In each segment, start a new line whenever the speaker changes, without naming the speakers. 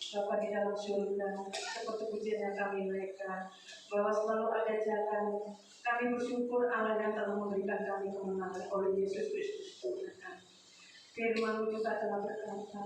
Bapa di dalam surga, seperti pujian yang kami naikkan, bahwa selalu ada jalan. Kami bersyukur Allah yang telah memberikan kami kemenangan oleh Yesus Kristus Tuhan kami. Firman juga telah berkata,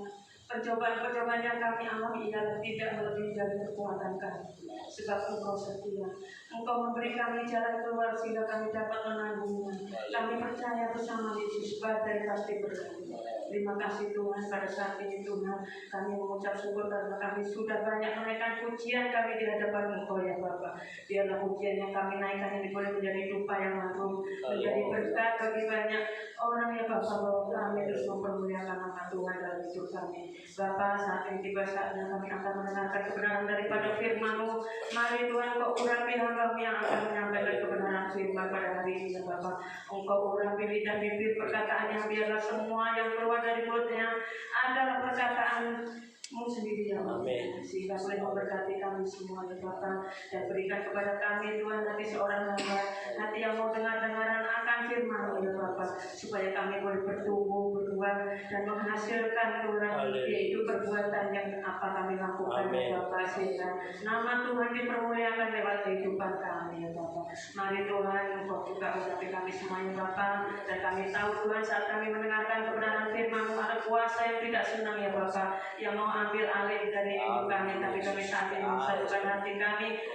percobaan-percobaan yang kami alami ialah tidak melebihi dari kekuatan kami, sebab Engkau setia. Engkau memberi kami jalan keluar sehingga kami dapat menanggungnya. Kami percaya bersama Yesus badai pasti berlalu. Terima kasih Tuhan, pada saat ini Tuhan kami mengucap syukur karena kami sudah banyak menaikkan pujian kami di hadapan Engkau ya Bapa. Biarlah pujian yang kami naikkan ini boleh menjadi dupa yang agung, menjadi berkat bagi banyak orang ya Bapa, bahwa kami terus mempermuliakan nama Tuhan dalam hidup kami. Bapa, saat ini tiba saatnya kami akan mendengarkan kebenaran daripada firman-Mu. Mari Tuhan, Kau urapi hamba-Mu yang akan menyampaikan kebenaran firman pada hari ini ya Bapa. Engkau urapi lidah bibir perkataannya, biarlah semua yang keluar dari mulutnya adalah perkataan-Mu sendiri ya Bapa. Sehingga boleh memberkati kami semua ya Bapa, dan berikan kepada kami Tuhan hati seorang hamba, hati yang mau dengar-dengaran akan firman-Mu ya Bapa, supaya kami boleh bertumbuh, berkembang dan menghasilkan Tuhan, yaitu perbuatan yang apa kami lakukan ya Bapa, sehingga nama Tuhan dipermuliakan lewat kehidupan kami ya Bapa. Mari Tuhan, Engkau juga urapi kami semuanya Bapa, dan kami tahu Tuhan saat kami mendengarkan kebenaran firman-Mu ada kuasa yang tidak senang ya Bapa, yang mau ambil alih dari hidup kami, tapi kami saat ini mensatukan hati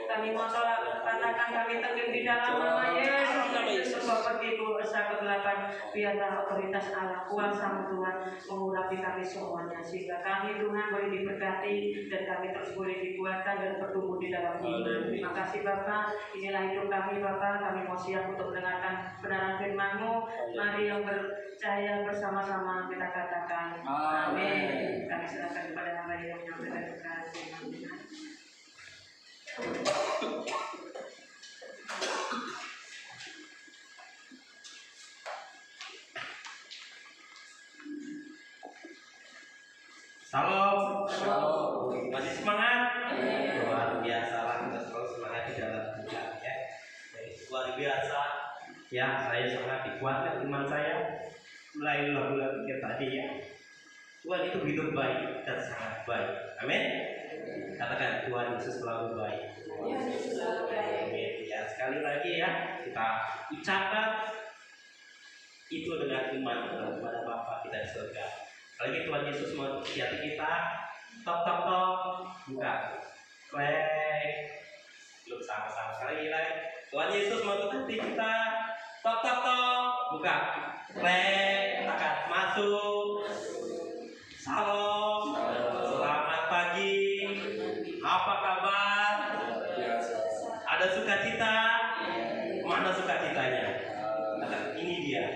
kami mau tolak katakan kami teguh di dalam nama Yesus. Semua pergi dosa kegelapan, biarlah otoritas Allah kuasa Tuhan mengurapi kami semuanya, sehingga kami Tuhan boleh diberkati dan kami terus boleh dikuatkan dan bertumbuh di dalam hidup. Terima kasih Bapa, inilah hidup kami Bapa, kami mau siap untuk mendengarkan kebenaran firman-Mu. Mari yang percaya bersama-sama kita katakan amin. Kami serahkan kepada nama yang menyampaikan kasih.
Salam. Masih semangat? Luar biasa lah, kita selalu semangat di dalam Tuhan ya. Luar biasa. Ya, saya sangat dikuatkan iman saya melalui lagu-lagu tadi ya. Tuhan itu hidup baik dan sangat baik. Amin. Katakan Tuhan Yesus selalu baik. Amin. Ya, sekali lagi ya kita ucapkan itu dengan iman kepada Bapa kita di surga. Lagi Tuhan Yesus mau di hati kita, tok tok tok, buka, klik, belum sama-sama sekali lagi. Tuhan Yesus mau di hati kita, tok tok tok, buka, klik, tekan masuk. Salam, selamat pagi, apa kabar? Ada sukacita? Mana sukacitanya? Katakan ini dia.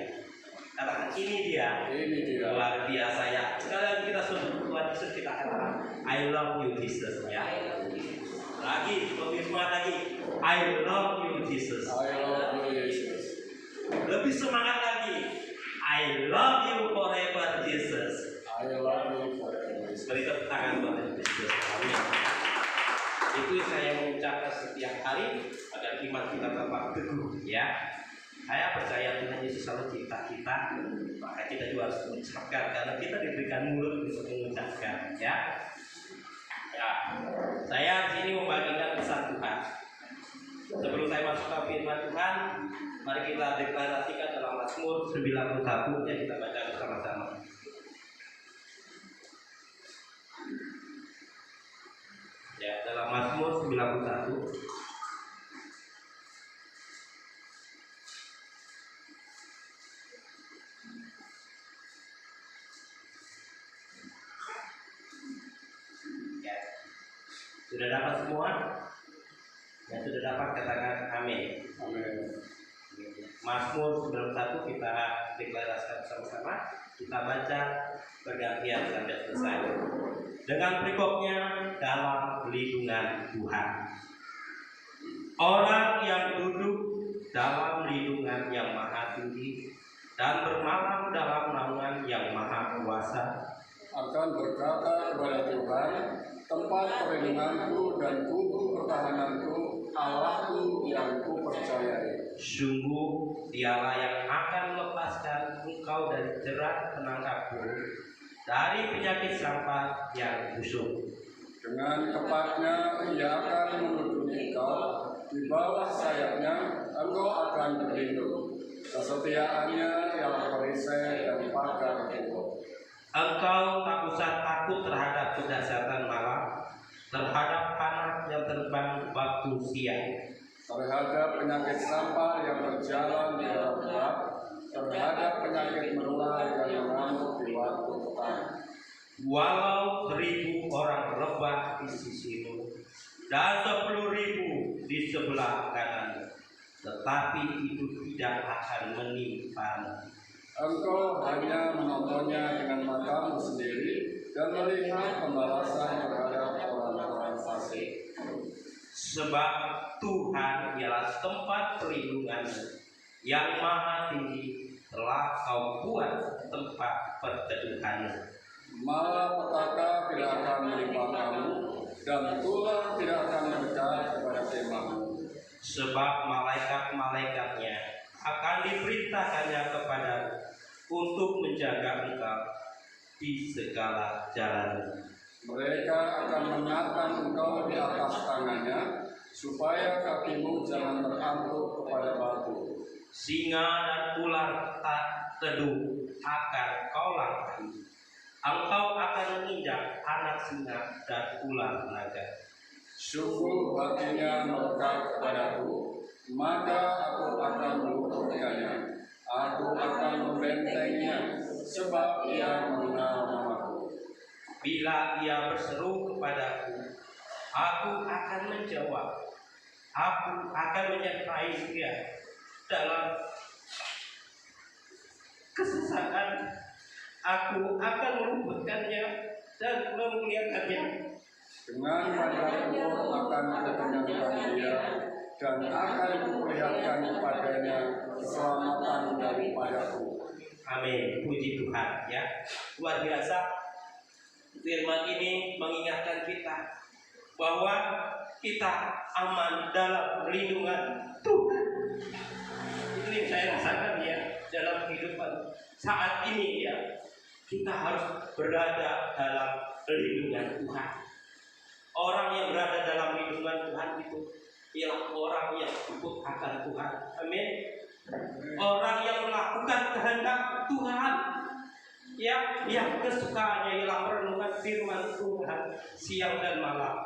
Katakan ini dia. Luar biasa ya. Sekali kita suruh Tuhan Yesus, kita katakan I love you Jesus ya. Lagi, lebih semangat lagi. I love you Jesus. Lebih semangat lagi. I love you forever Jesus. Beri tepuk tangan buat Yesus. Amin. Itu saya mengucapkan setiap hari agar iman kita tetap teguh ya. Saya percaya Tuhan Yesus selalu cinta kita, maka kita juga harus mengucapkan karena kita diberikan mulut untuk mengucapkan ya. Ya, saya di sini membagikan pesan Tuhan. Sebelum saya masuk ke firman Tuhan, mari kita deklarasikan dalam Mazmur 91 yang kita baca bersama-sama. Ya, dalam Mazmur 91. Ya. Sudah dapat semua? Yang sudah dapat katakan amin. Mazmur 91 kita deklarasikan bersama-sama. Kita baca bergantian sampai selesai. Dengan perikopnya dalam lindungan Tuhan. Orang yang duduk dalam lindungan yang maha tinggi dan bermalam dalam naungan yang maha kuasa
akan berkata kepada Tuhan, tempat perlindunganku dan tubuh pertahananku, Allahku yang kupercayai.
Sungguh dialah yang akan melepaskan engkau dari jerat penangkap burung, dari penyakit sampah yang busuk.
Dengan tepatnya ia akan menuduki engkau, di bawah sayapnya engkau akan berlindung. Kesetiaannya ialah perisai dan pagar tubuh.
Engkau tak usah takut terhadap kedahsyatan malam, terhadap panah yang terbang waktu siang,
Terhadap penyakit sampah yang berjalan di dalam gelap, terhadap penyakit menular yang mengamuk di waktu petang.
walau 1.000 orang rebah di sisimu dan 10.000 di sebelah kananmu, tetapi itu tidak akan menimpamu.
Engkau hanya menontonnya dengan matamu sendiri dan melihat pembalasan terhadap orang-orang fasik.
Sebab Tuhan ialah tempat perlindunganmu, yang maha tinggi telah kau buat tempat perteduhanmu.
Malapetaka tidak akan menimpa kamu, dan tulah tidak akan mendekat kepada kemahmu.
Sebab malaikat-malaikatnya akan diperintahkannya kepadamu untuk menjaga engkau di segala jalan.
Mereka akan menatang engkau di atas tangannya, supaya kakimu jangan terantuk kepada batu.
Singa dan ular tak teduh akan kau langkahi. Engkau akan menginjak anak singa dan ular naga.
Sungguh hatinya melekat kepadaku, maka aku akan meluputkannya. Aku akan membentengnya, sebab ia mengenal namaku.
Bila ia berseru kepadaku, aku akan menjawab. Aku akan menyertai dia dalam kesusahan. Aku akan meluputkannya dan memuliakannya.
Dengan panjang umur akan kukenyangkan dia, dan akan kuperlihatkan kepadanya keselamatan daripadaku.
Amin. Puji Tuhan ya. Luar biasa. Firman ini mengingatkan kita bahwa kita aman dalam perlindungan Tuhan. Itu yang saya rasakan ya dalam kehidupan saat ini ya. Kita harus berada dalam perlindungan Tuhan. Orang yang berada dalam lindungan Tuhan itu ialah orang yang takut akan Tuhan. Amin. Orang yang melakukan kehendak Tuhan, yang kesukaannya ialah merenungkan firman Tuhan siang dan malam.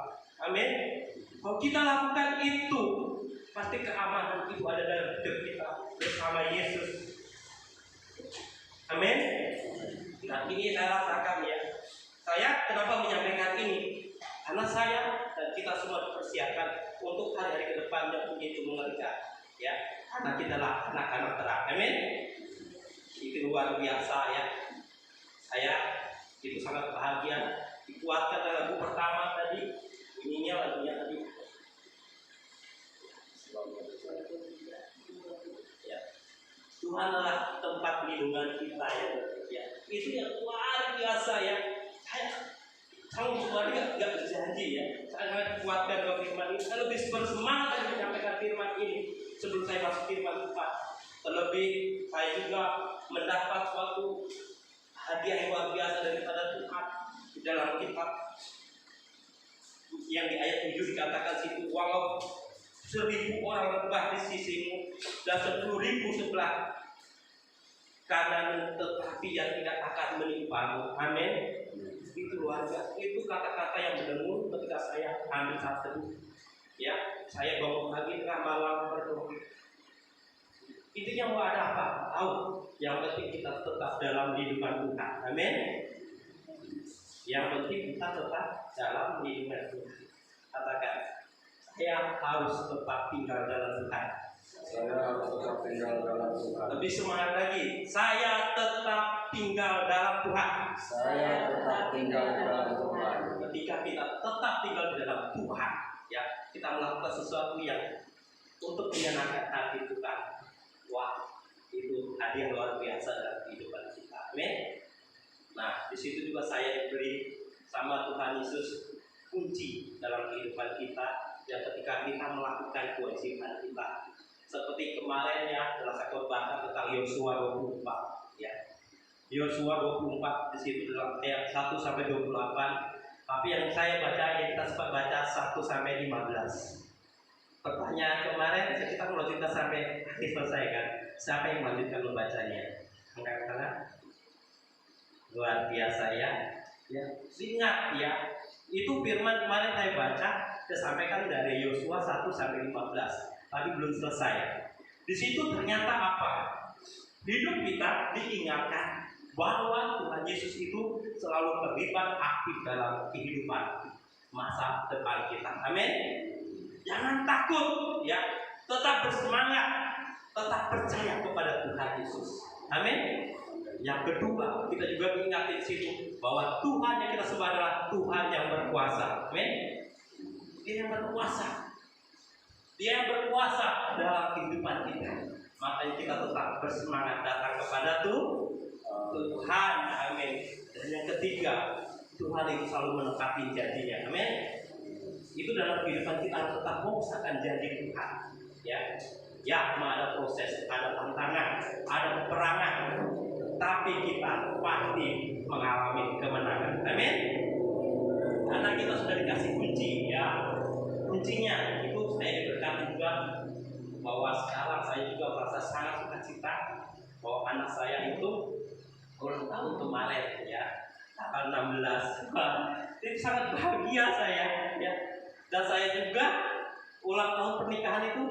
Amin. Kalau kita lakukan itu, pasti keamanan itu ada dalam hidup kita bersama Yesus. Amin. Nah, ini saya rasakan ya. Saya kenapa menyampaikan ini? Karena saya dan kita semua dipersiapkan untuk hari-hari ke depan yang begitu mengerikan. Ya, karena kita lah anak-anak terang. Amin. Itu luar biasa ya. Saya itu sangat bahagia. Dikuatkan dengan lagu pertama tadi. Bunyinya lagunya tadi. Ya. Tuhan adalah tempat lindungan kita ya. Itu yang luar biasa ya. Kamu cuma nggak berjanji ya. Saya kuatkan dengan firman ini. Saya lebih bersemangat lagi menyampaikan firman ini sebelum saya masuk firman Tuhan. Terlebih saya juga mendapat suatu hadiah yang luar biasa daripada Tuhan di dalam kitab yang di ayat 7 dikatakan situ, walau 1.000 orang rebah di sisimu dan 10.000 sebelah kanan, tetapi yang tidak akan menimpamu. Amin. Itu luar biasa. Itu kata-kata yang mendengung ketika saya ambil saat teduh. Ya, saya bangun pagi tengah malam berdoa. Intinya mau ada apa? Tahu. Yang penting kita tetap dalam lindungan Tuhan. Amin. Yang penting kita tetap dalam lindungan Tuhan. Katakan, saya harus tetap tinggal dalam Tuhan.
Saya harus tetap tinggal dalam Tuhan.
Lebih semangat lagi, saya tetap tinggal dalam Tuhan.
Saya tetap tinggal dalam Tuhan.
Ketika kita tetap tinggal di dalam Tuhan, ya, kita melakukan sesuatu yang untuk menyenangkan hati Tuhan. Wah, itu hadiah luar biasa dalam kehidupan kita. Amin. Nah, di situ juga saya diberi sama Tuhan Yesus kunci dalam kehidupan kita, yang ketika kita melakukan kewajiban kita. Seperti kemarin ya, telah saya khotbahkan tentang Yosua 24 ya. Yosua 24 di situ dalam ayat 1 sampai 28. Tapi yang saya baca ayat sempat baca 1 sampai 15. Pertanyaan kemarin kita melanjutkan sampai akhir selesai kan? Siapa yang melanjutkan membacanya? Angkat tangan. Luar biasa ya. Ya, ingat ya. Itu firman kemarin saya baca, saya sampaikan dari Yosua 1 sampai 15. Tapi belum selesai. Di situ ternyata apa? Hidup kita diingatkan bahwa Tuhan Yesus itu selalu terlibat aktif dalam kehidupan masa depan kita. Amin. Jangan takut ya, tetap bersemangat, tetap percaya kepada Tuhan Yesus. Amin. Yang kedua, kita juga mengingat di situ bahwa Tuhan yang kita sembah adalah Tuhan yang berkuasa. Amin. Dia yang berkuasa. Dia yang berkuasa dalam kehidupan kita. Makanya kita tetap bersemangat datang kepada Tuhan. Amin. Dan yang ketiga, Tuhan itu selalu menepati janjinya. Amin. Itu dalam kehidupan kita harus tetap mengusahakan janji Tuhan. Ya, ada proses, ada tantangan, ada peperangan, tapi kita pasti mengalami kemenangan. Amin. Karena kita sudah dikasih kunci, ya. Kuncinya itu saya diberkati juga bahwa sekarang saya juga merasa sangat sukacita bahwa anak saya itu ulang tahun kemarin, ya, tanggal 16. Itu sangat bahagia saya, ya. Dan saya juga ulang tahun pernikahan itu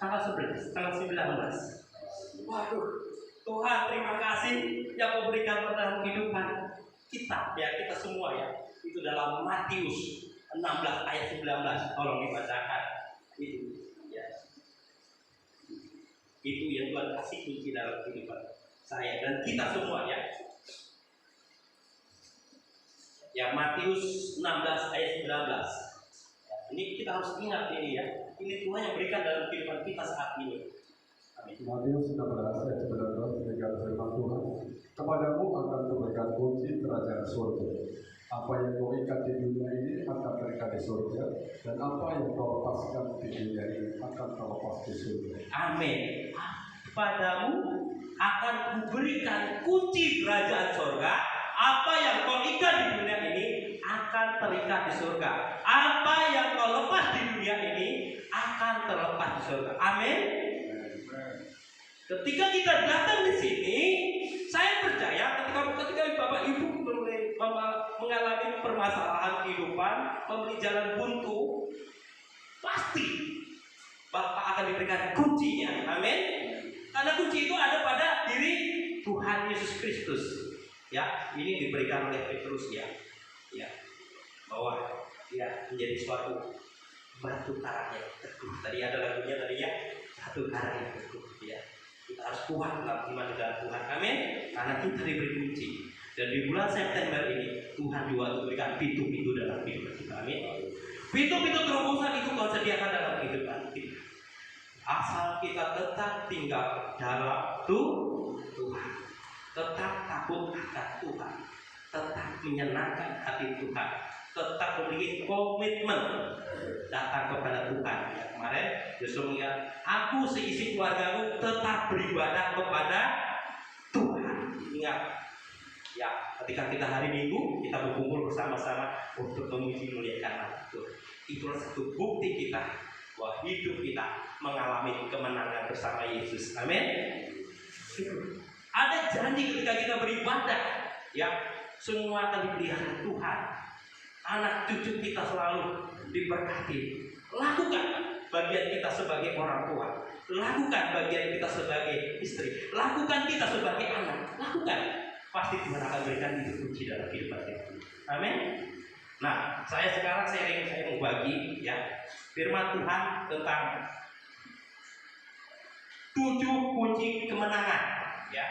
tanggal 11, tanggal 19. Waduh, Tuhan terima kasih yang memberikan perjalanan kehidupan kita, ya, kita semua, ya. Itu dalam Matius 16 ayat 19, tolong dibacakan. Itu, ya. Itu yang Tuhan kasih kunci dalam kehidupan saya dan kita semua, ya. Ya, Matius 16 ayat 19. Ini kita harus ingat ini, ya. Ini Tuhan yang berikan dalam kehidupan kita saat ini. Amin.
Matius 16 ayat 19 demikian firman Tuhan. Kepadamu akan kuberikan kunci kerajaan surga. Apa yang kau ikat di dunia ini akan terikat di surga, dan apa yang kau lepaskan di dunia ini akan terlepas di surga.
Amin. Kepadamu akan kuberikan kunci kerajaan surga. Apa yang kau ikat di dunia ini akan terikat di surga. Apa yang kau lepas di dunia ini akan terlepas di surga. Amin. Ketika kita datang di sini, saya percaya ketika Bapak Ibu mengalami permasalahan kehidupan, membeli jalan buntu, pasti Bapak akan diberikan kuncinya. Amin. Karena kunci itu ada pada diri Tuhan Yesus Kristus. Ya, ini diberikan oleh Petrus, ya. Ya. Bahwa dia menjadi suatu batu karang yang teguh. Tadi ada lagunya tadi, ya, batu karang yang teguh, ya. Kita harus kuat dalam iman dalam Tuhan. Amin. Karena kita diberi kunci. Dan di bulan September ini Tuhan juga memberikan pintu-pintu dalam kehidupan kita. Amin. Pintu-pintu terobosan itu Tuhan sediakan dalam kehidupan kita. Asal kita tetap tinggal dalam Tuhan, tetap takut akan Tuhan, tetap menyenangkan hati Tuhan, tetap memiliki komitmen datang kepada Tuhan. Ya, kemarin Yesus mengingat, aku seisi keluargaku tetap beribadah kepada Tuhan. Ingat, ya, ketika kita hari Minggu kita berkumpul bersama-sama untuk memuji muliakan nama Tuhan. Itulah satu bukti kita bahwa hidup kita mengalami kemenangan bersama Yesus. Amin. Ada janji ketika kita beribadah, ya, semua akan dipelihara Tuhan. Anak cucu kita selalu diberkati. Lakukan bagian kita sebagai orang tua. Lakukan bagian kita sebagai istri. Lakukan kita sebagai anak. Lakukan. Pasti Tuhan akan berikan itu kunci dalam kehidupan kita. Amin. Nah, saya sekarang saya mau bagi, ya, firman Tuhan tentang 7 kunci kemenangan, ya.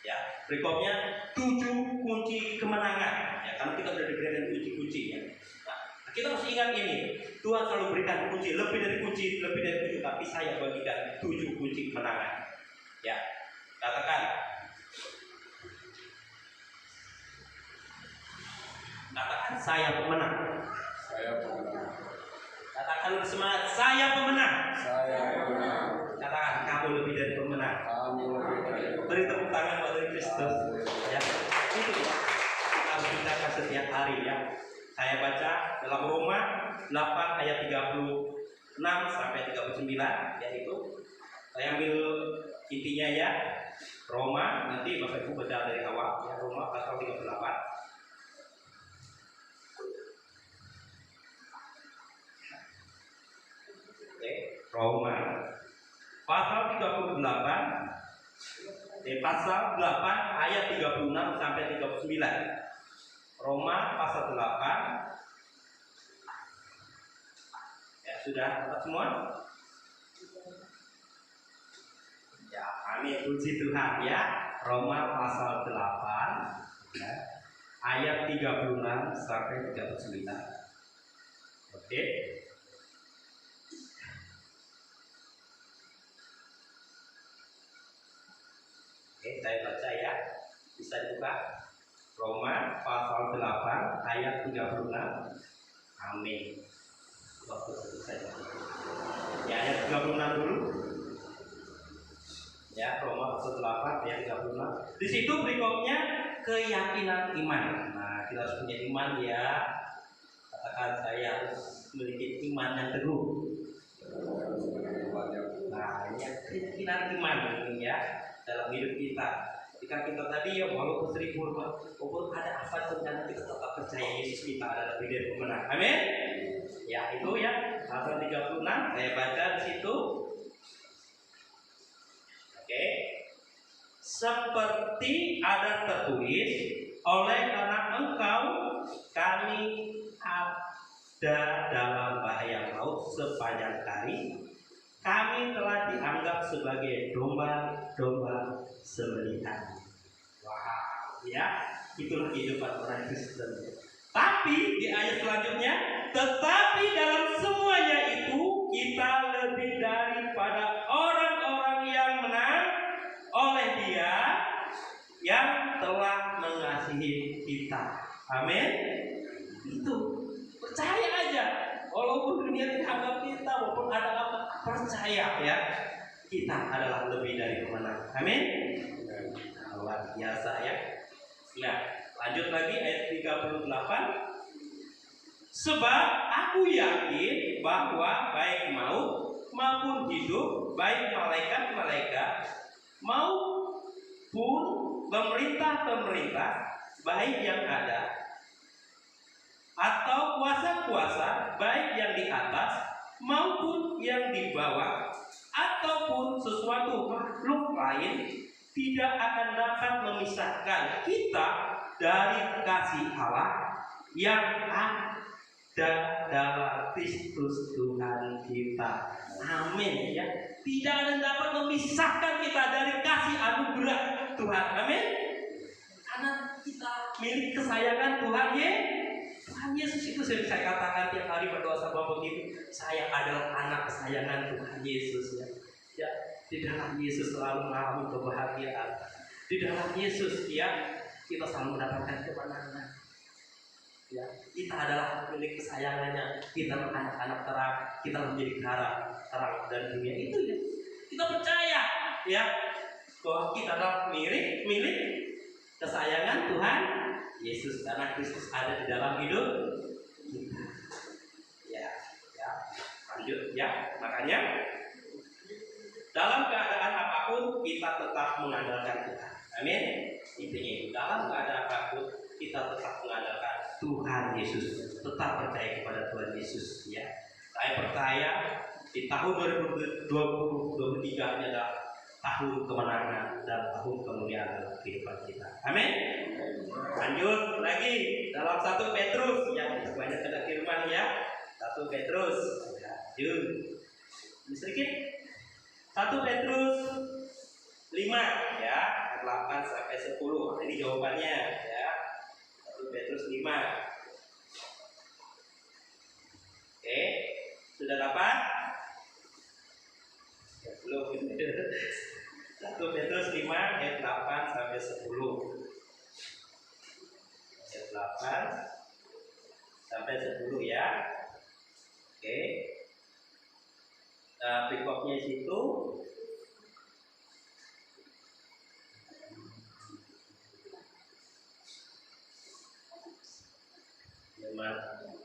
Ya, berikutnya 7 kunci kemenangan, ya, karena kita sudah diberikan kunci-kunci, ya. Nah, kita harus ingat ini, Tuhan selalu berikan kunci, lebih dari 7, tapi saya bagikan 7 kunci kemenangan. Ya, katakan saya pemenang.
Saya pemenang.
Katakan lebih semangat, saya pemenang.
Saya pemenang.
Katakan kamu lebih dari pemenang.
Kamu lebih dari pemenang.
Beri tepuk tangan buat Kristus. Ya, itu, ya. setiap hari ya. Saya baca dalam Roma 8 ayat 36 sampai 39, yaitu saya ambil intinya ya. Roma, nanti Bapak Ibu baca dari awal ya, Roma pasal 38. Oke, Roma pasal 38, pasal 8 ayat 36 sampai 39. Roma pasal 8. Ya, sudah dapat semua? Ya, amin, puji Tuhan ya. Roma pasal 8 ya, ayat 36 sampai 39. Oke. Oke, saya baca ya. Bisa dibuka. Roma pasal 8 ayat 36. Amin. Waktu itu saja. Ya, ayat 36 dulu. Ya, Roma pasal 8 ayat 36. Di situ berikutnya keyakinan iman. Nah, kita harus punya iman ya. Katakan saya harus memiliki iman yang teguh. Nah, ini keyakinan iman ini ya dalam hidup kita. Ketika kita tadi ya walaupun sering hormat, walaupun ada apa saja kita tetap percaya Yesus kita adalah lebih dari pemenang. Amin. Ya itu ya pasal 36 saya baca di situ. Oke. Seperti ada tertulis, oleh karena engkau kami ada dalam bahaya maut sepanjang hari. Kami telah dianggap sebagai domba-domba sembelihan. Wah, ya, itulah kehidupan orang Kristen. Tapi di ayat selanjutnya, tetapi dalam semuanya itu kita lebih daripada orang-orang yang menang oleh Dia yang telah mengasihi kita. Amin. Itu percaya aja. Walaupun dunia tidak anggap kita, walaupun ada apa, percaya ya, kita adalah lebih dari pemenang. Amin. Luar biasa ya. Nah, lanjut lagi ayat 38. Sebab aku yakin bahwa baik maut maupun hidup, baik malaikat-malaikat maupun pemerintah-pemerintah, baik yang ada atau kuasa-kuasa, baik yang di atas maupun yang di bawah, ataupun sesuatu makhluk lain, tidak akan dapat memisahkan kita dari kasih Allah yang ada dalam Kristus Tuhan kita. Amin ya. Tidak ada yang dapat memisahkan kita dari kasih anugerah Tuhan. Amin. Karena kita milik kesayangan Tuhan Yesus itu saya katakan tiap hari berdoa sama Bapak itu, saya adalah anak kesayangan Tuhan Yesus ya. Ya, di dalam Yesus selalu mengalami kebahagiaan. Di dalam Yesus ya kita selalu mendapatkan kemenangan. Ya, kita adalah milik kesayangannya. Kita anak-anak terang, kita menjadi terang dari dunia itu ya. Kita percaya ya bahwa kita adalah milik kesayangan Tuhan Yesus, karena Kristus ada di dalam hidup kita. Ya, lanjut ya. Makanya dalam keadaan apapun kita tetap mengandalkan Tuhan. Amin. Intinya itu, dalam keadaan apapun kita tetap mengandalkan Tuhan Yesus, tetap percaya kepada Tuhan Yesus ya. Saya percaya di tahun 2023 adalah tahun kemenangan dan tahun kemuliaan dalam kehidupan kita. Amin. Lanjut lagi dalam 1 Petrus yang banyak ada firman ya. 1 Petrus ya. Yuk. Sedikit. 1 Petrus 5 ya, 8 sampai 10. Ini jawabannya ya. 1 Petrus 5. Oke, sudah dapat? Ya, belum. 1 Petrus 5 ayat 8 sampai 10. Ayat 8 sampai 10 ya. Oke. Nah, berikutnya situ teman-teman.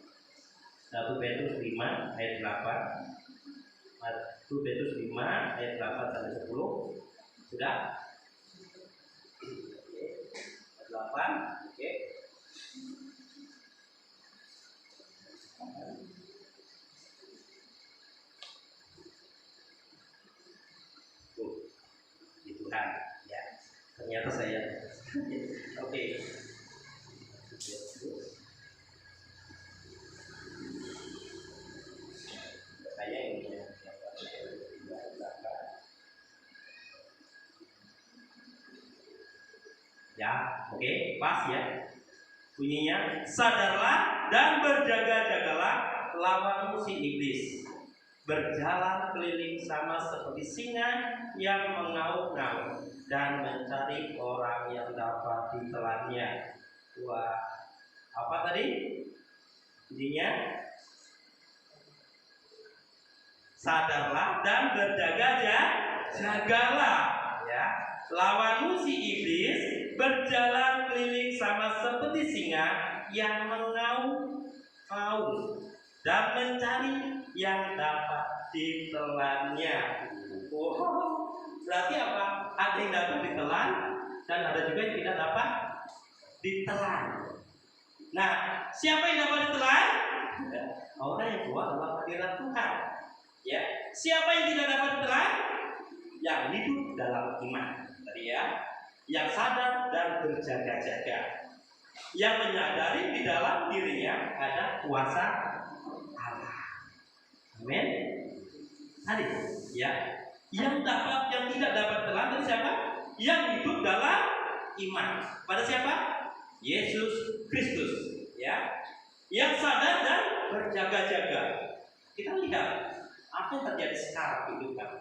1 Petrus 5 ayat 8. 1 Petrus 5 ayat 8 sampai 10. Sudah? Oke. Ayat 8. Oke. Di Tuhan, ya. Ternyata saya. Oke. Saya ini ya, oke, pas ya. Bunyinya, sadarlah dan berjaga-jagalah lawan si iblis. Berjalan keliling sama seperti singa yang mengaum-ngaum dan mencari orang yang dapat ditelannya. Wah, apa tadi? Bunyinya, sadarlah dan berjaga-jagalah, ya. Lawanmu si iblis berjalan keliling sama seperti singa yang mengaum-ngaum dan mencari yang dapat ditelannya. Oh, berarti apa? Ada yang dapat ditelan dan ada juga yang tidak dapat ditelan. Nah, siapa yang dapat ditelan? Orang yang keluar dalam hadirat Tuhan. Ya, siapa yang tidak dapat ditelan? Yang hidup dalam iman. Tadi ya, yang sadar dan berjaga-jaga, yang menyadari di dalam dirinya ada kuasa Allah. Amin. Tadi ya, yang tidak dapat telan dari siapa? Yang hidup dalam iman. Pada siapa? Yesus Kristus. Ya, yang sadar dan berjaga-jaga. Kita lihat apa yang terjadi sekarang itu kan.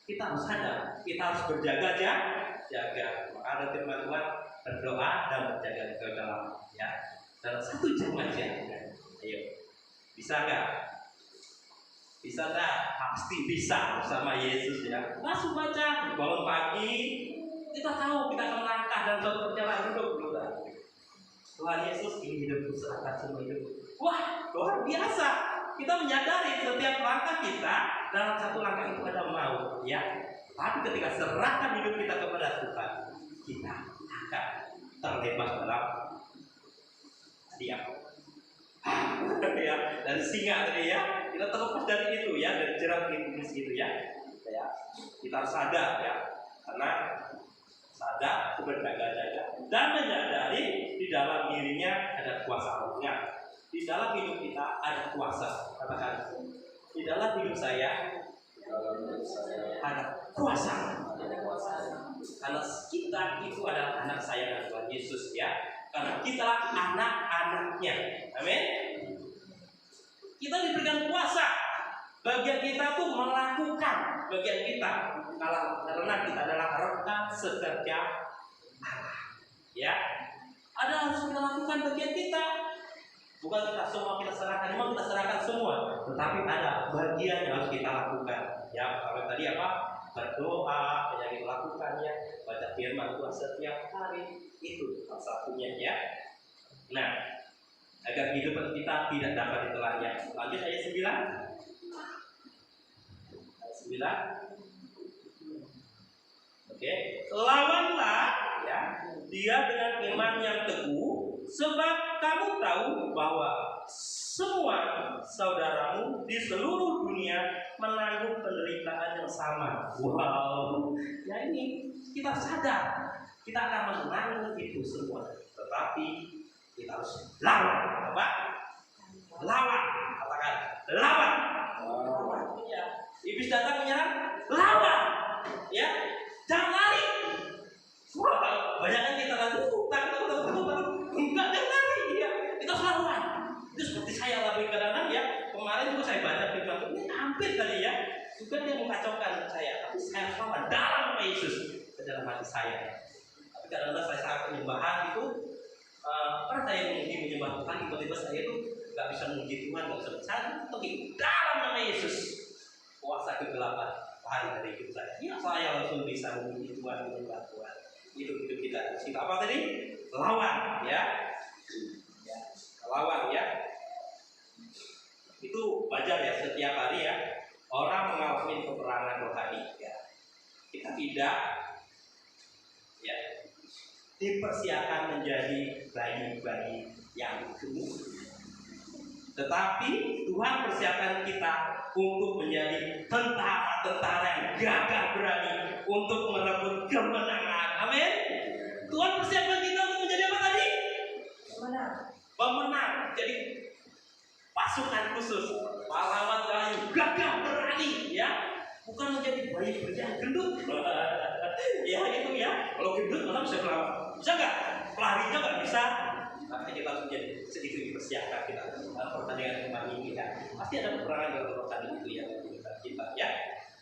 Kita harus sadar, kita harus berjaga-jaga. Maka ada firman Tuhan, berdoa dan berjaga-jaga dalam ya. Dalam 1 jam aja. Ayo, bisa nggak? Bisa nggak? Pasti bisa bersama Yesus ya. Langsung baca, bangun pagi, kita tahu kita akan melangkah dalam suatu perjalanan hidup. Tuhan Yesus ini hidupku, serahkan semua hidup. Wah, luar biasa. Kita menyadari setiap langkah kita dalam satu langkah itu ada mau, ya. Tapi ketika serahkan hidup kita kepada Tuhan, kita akan terbebas dalam diam. Ya, dari singa tadi ya, kita terlepas dari itu ya, dari jerat iblis itu ya. Ya, kita harus sadar ya, karena sadar, berjaga-jaga dan menyadari di dalam dirinya ada kuasa Allah. Di dalam hidup kita ada kuasa. Katakan, di dalam hidup saya ada kuasa. Karena kita itu adalah anak saya Tuhan Yesus ya. Karena kita anak-anaknya. Amin. Kita diberikan kuasa. Bagian kita tuh melakukan bagian kita. Karena kita adalah rekan sekerja Allah. Ya. Ada harus kita lakukan bagian kita. Bukan kita semua kita serahkan, memang kita serahkan semua, tetapi ada bagian yang harus kita lakukan. Ya, kalau tadi apa? Berdoa, yang kita lakukannya, baca firman Tuhan setiap hari, itu salah satunya ya. Nah, agar hidup kita tidak dapat ditelannya. Lanjut ayat 9. Ayat 9. Oke, lawanlah ya dia dengan iman yang teguh, sebab kamu tahu bahwa semua saudaramu di seluruh dunia menanggung penderitaan yang sama. Wow, ya ini kita sadar kita akan menanggung itu semua, tetapi kita harus lawan. Apa? Lawan. Katakan lawan. Ya. Iblis datang menyerang, lawan. Ya, jangan lari. Wah, banyak yang kita lakukan, enggak jangan lari ya. Kita harus lawan. Itu seperti saya lakukan kadang-kadang ya. Kemarin juga saya baca firman Tuhan, ini hampir tadi ya. Juga dia mengacaukan saya, tapi saya harus lawan dalam nama Yesus ke dalam hati saya. Tapi kadang-kadang saya saat penyembahan itu, pernah saya menyembah Tuhan, tiba-tiba saya itu nggak bisa memuji Tuhan, nggak bisa bersalah, tapi dalam nama Yesus kuasa kegelapan hari dari hidup saya. Ya, saya langsung bisa memuji Tuhan, menyembah Tuhan. Itu hidup kita. Kita apa tadi? Lawan, ya. Ya, lawan ya. wajar ya setiap hari ya orang mengalami peperangan rohani ya. Kita tidak ya dipersiapkan menjadi bayi-bayi yang gemuk. Tetapi Tuhan persiapkan kita untuk menjadi tentara-tentara yang gagah berani untuk merebut kemenangan. Amin. Tuhan persiapkan kita untuk menjadi apa tadi? Pemenang. Jadi pasukan khusus, pahlawan kayu, gagah berani, ya. Bukan menjadi bayi yang gendut. Ya itu ya. Kalau gendut malah bisa melawan. Bisa nggak? Pelarinya nggak bisa. Makanya kita harus menjadi segitu dipersiapkan kita dalam pertandingan kemarin ini ya. Pasti ada peperangan dalam pertandingan itu ya kita ya.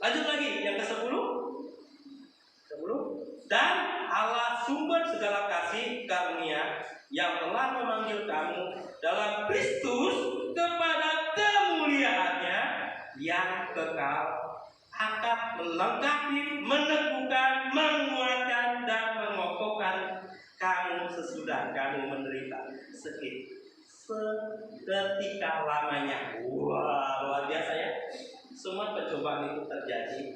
Lanjut lagi yang ke-10. 10. Dan Allah sumber segala kasih karunia yang telah memanggil kamu dalam Kristus kepada kemuliaannya yang kekal akan melengkapi, meneguhkan, menguatkan dan mengokohkan kamu sesudah kamu menderita seketika lamanya. Wah, luar biasa ya. Semua pencobaan itu terjadi,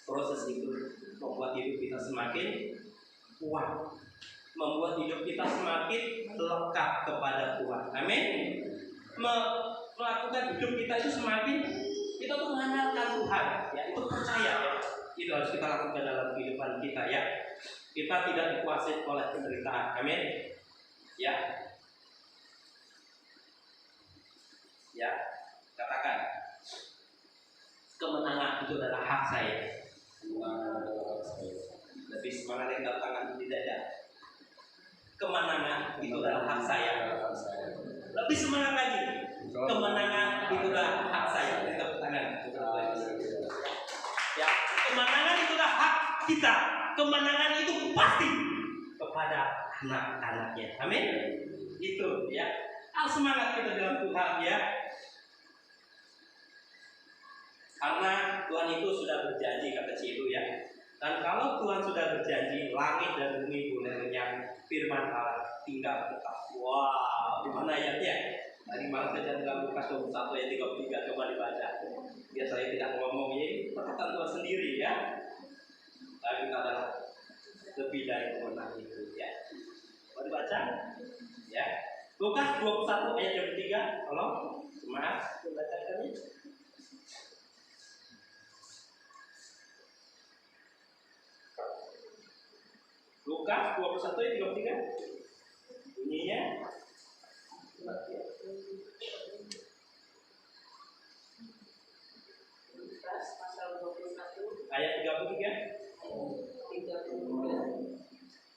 proses itu membuat hidup kita semakin kuat, membuat hidup kita semakin lekat kepada Tuhan. Amin. Melakukan hidup kita itu semakin kita tuh mengandalkan Tuhan, ya itu percaya ya. Itu harus kita lakukan dalam kehidupan kita ya. Kita tidak dikuasai oleh penderitaan. Amin. Ya. Ya, katakan kemenangan itu adalah hak saya. Lebih semangat yang tangan tidak ada. Kemenangan itu adalah hak saya. Lebih semangat lagi. Kemenangan itu adalah hak saya. Tepuk tangan. Ya, kemenangan itu adalah hak kita. Kemenangan itu pasti kepada anak-anaknya. Amin. Itu ya. Semangat kita dalam Tuhan ya. Karena Tuhan itu sudah berjanji kata Cidu ya. Dan kalau Tuhan sudah berjanji, langit dan bumi boleh lenyap, firman Allah tinggal tetap. Wow, di mana ayatnya? Tadi malam saya dalam Lukas 21 ayat 33, coba dibaca. Biar saya tidak ngomong ini perkataan Tuhan sendiri ya. Tapi kita adalah lebih dari pemenang itu ya. Coba dibaca ya. Lukas 21 ayat 23, tolong semangat membacakannya. Lukas 21 ayat 33 bunyinya
Lukas pasal 21
ayat 33.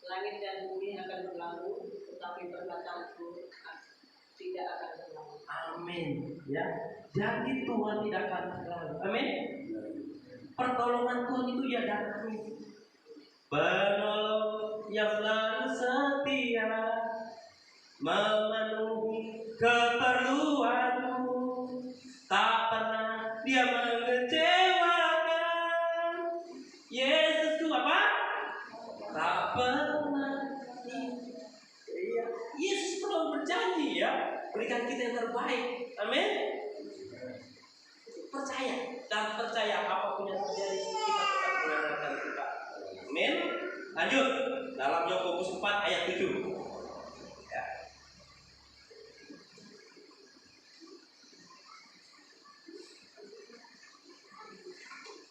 Langit dan bumi akan berlalu, tetapi perkataanku tidak akan berlalu.
Amin ya. Jadi Tuhan tidak akan berlalu. Amin. Pertolongan Tuhan itu ya datang. Penolong yang selalu setia memenuhi keperluanmu, tak pernah dia mengecewakan. Yesus itu apa? Tak pernah. Yesus selalu berjanji ya, berikan kita yang terbaik. Amin. Percaya dan percaya apapun yang terjadi kita tetap mengandalkan Tuhan. Amin. Lanjut dalam Yakobus 4 ayat 7. Ya.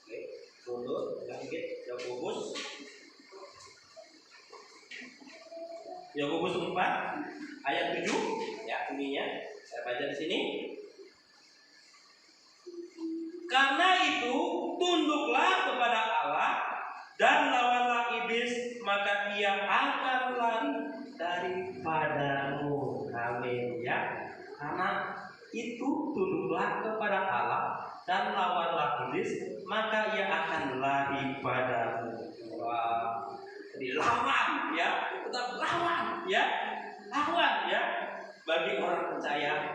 Oke, mundur sedikit. Yakobus 4 ayat 7 ya bunyinya. Saya baca di sini. Karena itu tunduklah kepada Allah dan lawanlah iblis, maka ia akan lari daripadamu. Amin ya. Karena itu tunduklah kepada Allah dan lawanlah iblis, maka ia akan lari padamu. Wah. Jadi lawan ya, tetap lawan ya. Lawan ya. Bagi orang percaya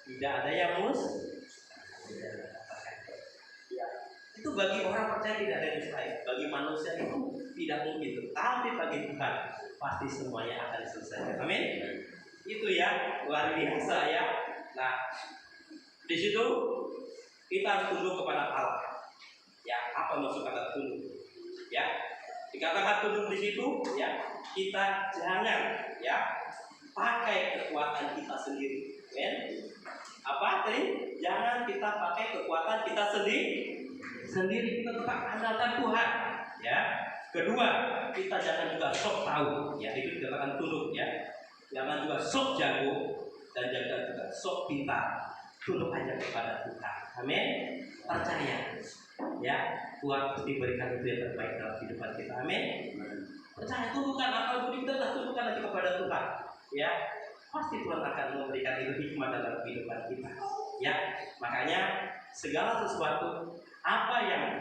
tidak ada yang ya. Itu bagi orang percaya tidak ada yang mustahil. Bagi manusia itu tidak mungkin. Tapi bagi Tuhan pasti semuanya akan selesai. Amin. Itu ya luar biasa ya. Nah Di situ kita harus tunduk kepada Allah. Ya, apa maksud kata tunduk? Ya, dikatakan tunduk di situ, ya, kita jangan ya pakai kekuatan kita sendiri. Ya. Apa tadi? Jangan kita pakai kekuatan kita sendiri, kita tetap andalkan Tuhan. Ya. Kedua, kita jangan juga sok tahu. Ya, itu dikatakan tunduk. Ya, jangan juga sok jago dan jangan juga sok pintar. Tunduk aja kepada Tuhan. Amin. Percaya. Ya, Tuhan diberikan itu yang terbaik dalam kehidupan kita. Amin. Percaya, tundukkan akal budi kita, tundukkan aja kepada Tuhan. Ya, pasti Tuhan akan memberikan itu hikmah dalam kehidupan kita. Ya, makanya segala sesuatu apa yang